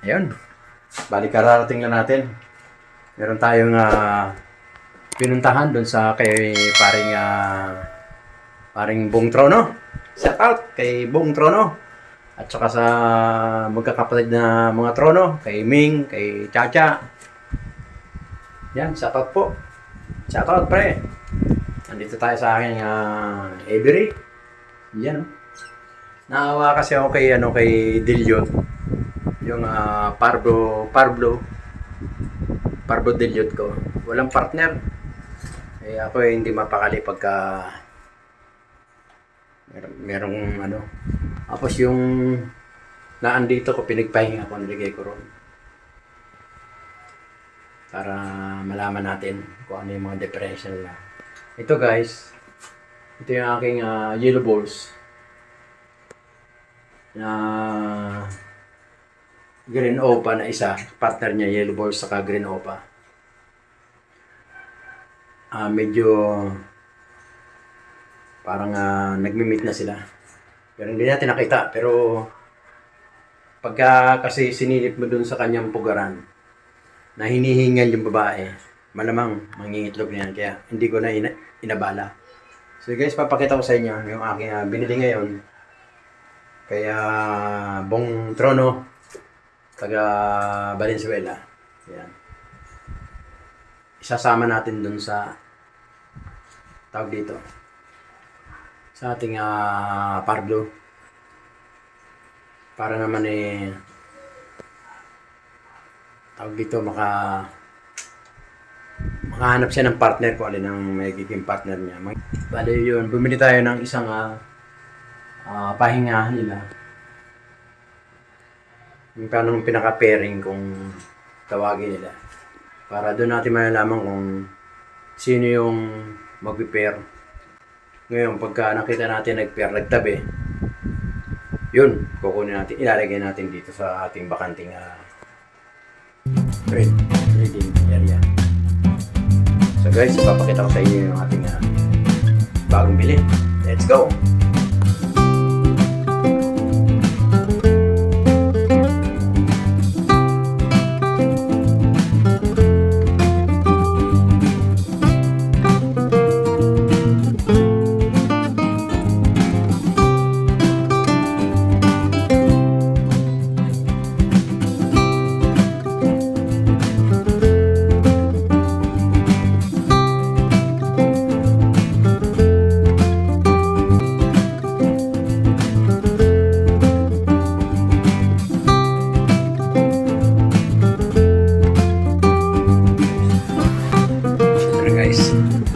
Ayun, balik kararating lang natin. Meron tayong pinuntahan doon sa kay paring Bong Trono. Shout out kay Bong Trono. At saka sa magkakapatid na mga Trono, kay Ming, kay Chacha. Yan, shout out po. Shout out pre. Nandito tayo sa aking Avery. Yan. Naawa kasi ako kay Dilyot. Yung Parbo Dilyot ko. Walang partner. Eh ako hindi mapakali pagka merong Tapos yung naandito ko, pinagpahinga ko, nilagay ko ron. Para malaman natin kung ano yung mga differential na. Ito guys, ito yung aking yellow balls. Na green opa na isa, partner niya yellow balls saka green opa. Medyo parang nagmi-meet na sila. Pero hindi natin nakita. Pero pagka kasi sinilip mo dun sa kanyang pugaran na hinihingal yung babae, malamang mangingitlog na yan. Kaya hindi ko na inabala. So guys, papakita ko sa inyo yung aking binili ngayon. Kaya Bong Trono, taga Valenzuela. Yan. Isasama natin dun sa tawag dito. Sa ating Parblo. Para naman tawag dito makahanap siya ng partner ko, alin ang magiging partner niya. Bale yun, bumili tayo ng isang pahinga nila. Yung paano pinaka-pairing kung tawagin nila. Para doon natin malalaman kung sino yung mag-pair. Ngayon, pagka nakita natin nag-pair, nagtabi, yun, kukunin natin, ilalagay natin dito sa ating bakanting trading area. So guys, ipapakita ko sa inyo yung ating bagong bili. Let's go!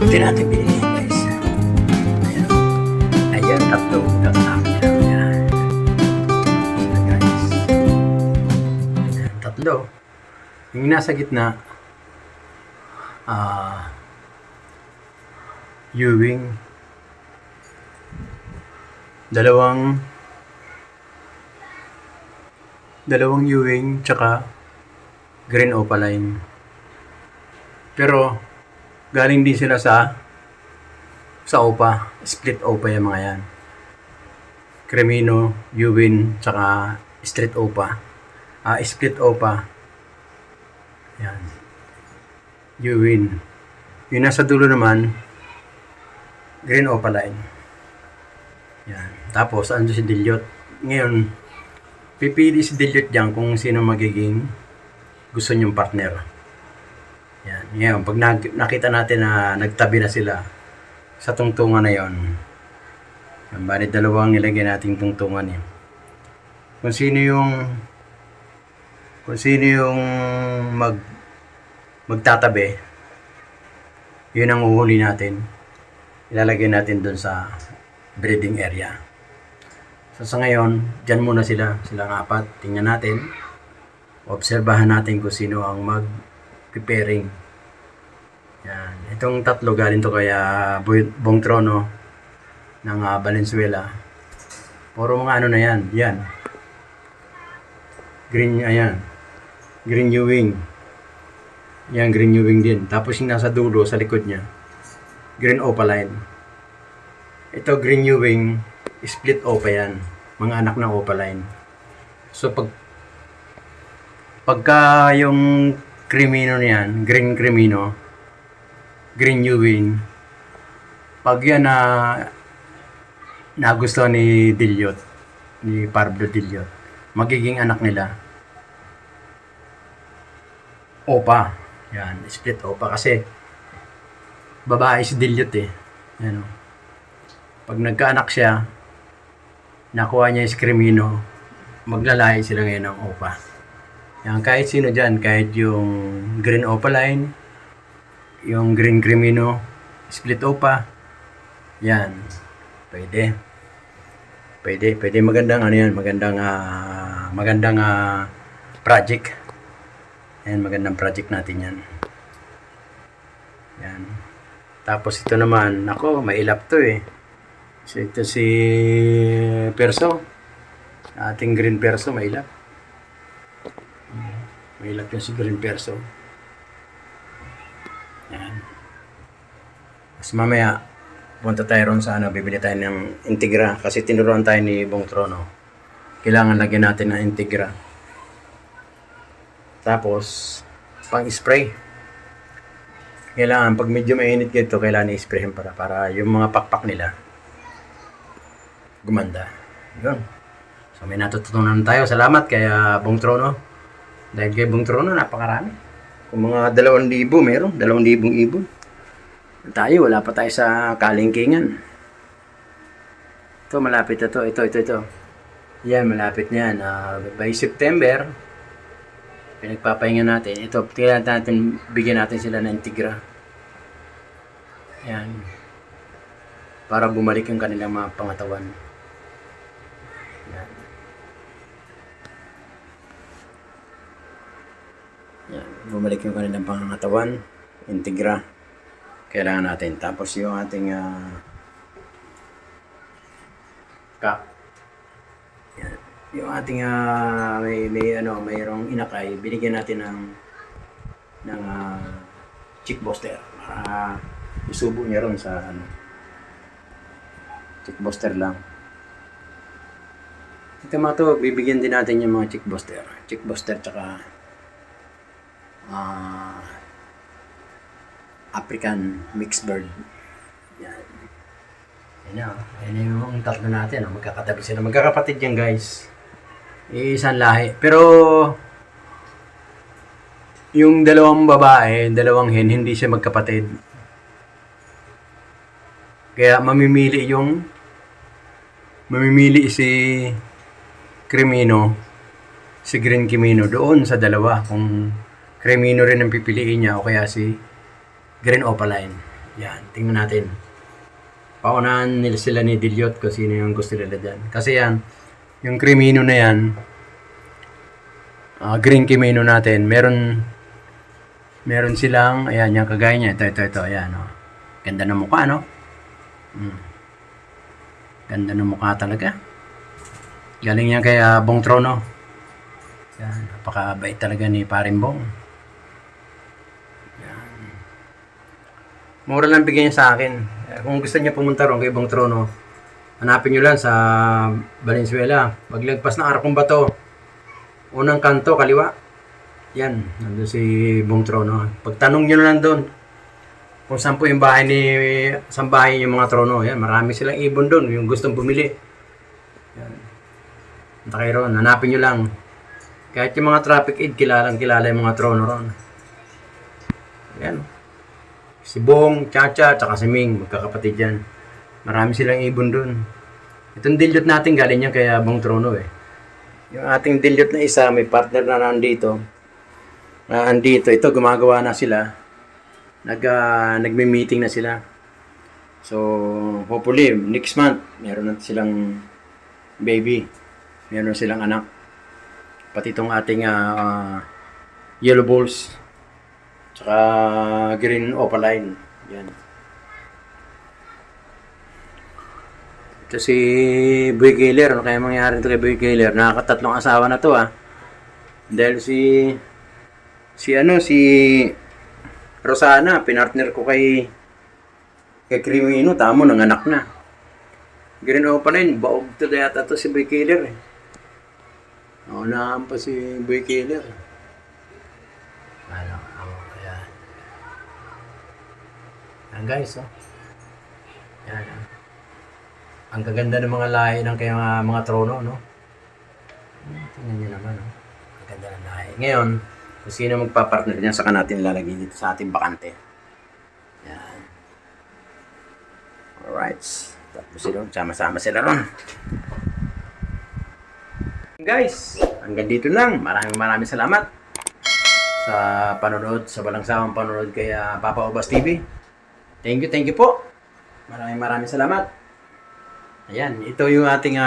Hindi natin binili guys. Ayan. Ayan, tatlo. Ayan. So guys. Ayan, tatlo. Yung nasa gitna, Ewing. Dalawang Ewing, tsaka green opaline. Pero, galing din sila sa OPA. Split OPA yung mga yan. Cremino, Ewing, tsaka Street OPA. Split OPA. Yan. Ewing. Yung nasa dulo naman, green opaline. Yan. Tapos, ano si Dilyot. Ngayon, pipili si Dilyot dyan kung sino magiging gusto niyong partner. Yan. Ngayon, pag nakita natin na nagtabi na sila sa tungtungan na yon, bali dalawang nilagay natin tungtungan yun. Kung sino yung magtatabi, yun ang uhuli natin. Ilalagay natin dun sa breeding area. So sa ngayon, dyan muna silang apat. Tingnan natin, obserbahan natin kung sino ang pairing. Yan. Itong tatlo galing to kaya Bong Trono ng Valenzuela. Puro mga ano na yan. Yan. Green, ayan. Green Ewing. Yan, green Ewing din. Tapos yung nasa dulo, sa likod niya, green opaline. Ito, green Ewing, split opa yan. Mga anak ng opaline. So, pag Pagka yung Crimino niyan, Green Crimino, Green Ewing, pag yan na nagustuhan ni Dilliot, ni Pablo Dilliot, magiging anak nila, Opa. Yan, split Opa kasi babae si Dilliot eh. Yan, oh. Pag nagkaanak siya, nakuha niya yung Crimino, maglalahi sila ngayon ng Opa. Yan, kahit sino dyan, kahit yung Green Opaline, yung Green Crimino, split Opa, yan, pwede. Pwede magandang ano yan, magandang project. Yan, magandang project natin yan. Yan. Tapos ito naman, ako, mailap to eh. So ito si Perso. Ating Green Perso, mailap. Mailap yung si Green Perso. Yan. Mas mamaya, punta tayo ron sa ano, bibili tayo ng Integra. Kasi tinuruan tayo ni Bong Trono. Kailangan lagyan natin ng Integra. Tapos, pang-spray. Kailangan, pag medyo mainit dito, kailangan i-sprayhan para yung mga pakpak nila gumanda. Yun. So, may natutunan tayo. Salamat kay Bong Trono. Dahil kay Bong Trono, napakarami. Kung mga 2,000 meron, 2,000 ibon. Tayo, wala pa tayo sa kalingkingan. Ito, malapit na to. Ito. Yan, malapit na yan. By September, pinagpapahinga natin. Ito, bigyan natin sila ng Integra. Yan. Para bumalik yung kanilang mga pangatawan. Yan. Yan. Bumalik yung kanilang pangatawan. Integra. Kailangan natin. Tapos yung ating cup. Yan. Yung ating mayroong inakay, binigyan natin ng chick booster para isubo niya ron sa chick booster lang. Ito mga to, bibigyan din natin yung mga chick booster tsaka African mixed bird. Yan. Yan yung tatlo natin. Magkakatabi sila. Magkakapatid yan guys. Isang lahi. Pero yung dalawang babae, dalawang hen, hindi siya magkapatid. Kaya mamimili si Crimino, si Green Crimino doon sa dalawa. Kung Crimino rin ang pipiliin niya o kaya si Green Opaline. Yan, tingnan natin. Paunahan nila sila ni Dilliot kung sino yung gusto nila dyan. Kasi yan, yung Crimino na yan, Green Crimino natin, meron silang, ayan, yung kagaya niya, ito, ayan, oh. Ganda ng mukha, no? Ganda ng mukha talaga. Galing yan kay Bong Trono. Yan, napakabait talaga ni Paring Bong. Yan. Mura lang bigyan niya sa akin. Kung gusto niya pumunta ron kay Bong Trono, hanapin nyo lang sa Valenzuela. Paglagpas ng Arkong Bato, unang kanto, kaliwa. Yan, nandun si Bong Trono. Pagtanong nyo na lang doon kung saan po yung bahay yung mga Trono. Yan, marami silang ibon doon, yung gustong bumili. Yan. Punta kayo ron, hanapin nyo lang. Kahit yung mga traffic aid, kilala yung mga Trono ron. Yan. Si Bong, Chacha, tsaka si Ming, magkakapatid yan. Marami silang ibon doon. Itong Dilliot natin galing yan kaya Bong Trono eh. Yung ating Dilliot na isa, may partner na nandito. Ito, gumagawa na sila. Nagme-meeting na sila. So, hopefully, next month, meron na silang baby. Meron na silang anak. Pati itong ating yellow balls. Tsaka green opaline. Yan. Ito si Boy Gaylor. Ano kaya mangyari ito kay Boy Gaylor? Nakakatatlong asawa na to Dahil si Rosana, pinartner ko kay Crimino, tamo, nanganak na. Green opaline, baog to yata to si Boy Gaylor eh. Naunahan pa si Boy Gaylor. Yan guys, oh. Yan, oh. Ang gaganda ng mga lahi ng kaya mga trono, no? Tingnan nyo naman, oh. Ang ganda ng lahi. Ngayon, kung sino magpapartner niya, saka natin ilalagay dito sa ating bakante. Yan. Alright. Tapos sila, sama-sama sila ron. Guys, hanggang dito lang. Maraming salamat sa panonood, sa walang sawang panonood kay Papa Obas TV. Thank you po. Maraming salamat. Ayan, ito yung ating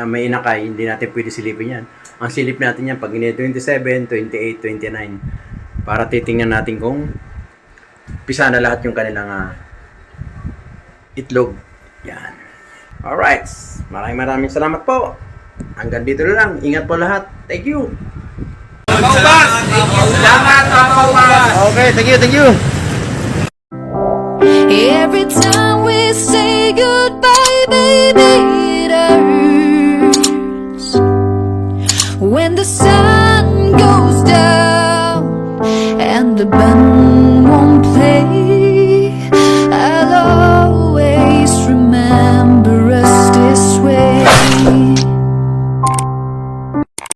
may inakay. Hindi natin pwede silipin yan. Ang silip natin yan pag 27, 28, 29. Para titingnan natin kung pisa na lahat yung kanilang itlog. Yan. Alright. Maraming salamat po. Hanggang dito na lang. Ingat po lahat. Thank you. Salamat, Papa Obas! Okay, thank you. Every time we say goodbye, baby, it hurts. When the sun goes down and the band won't play,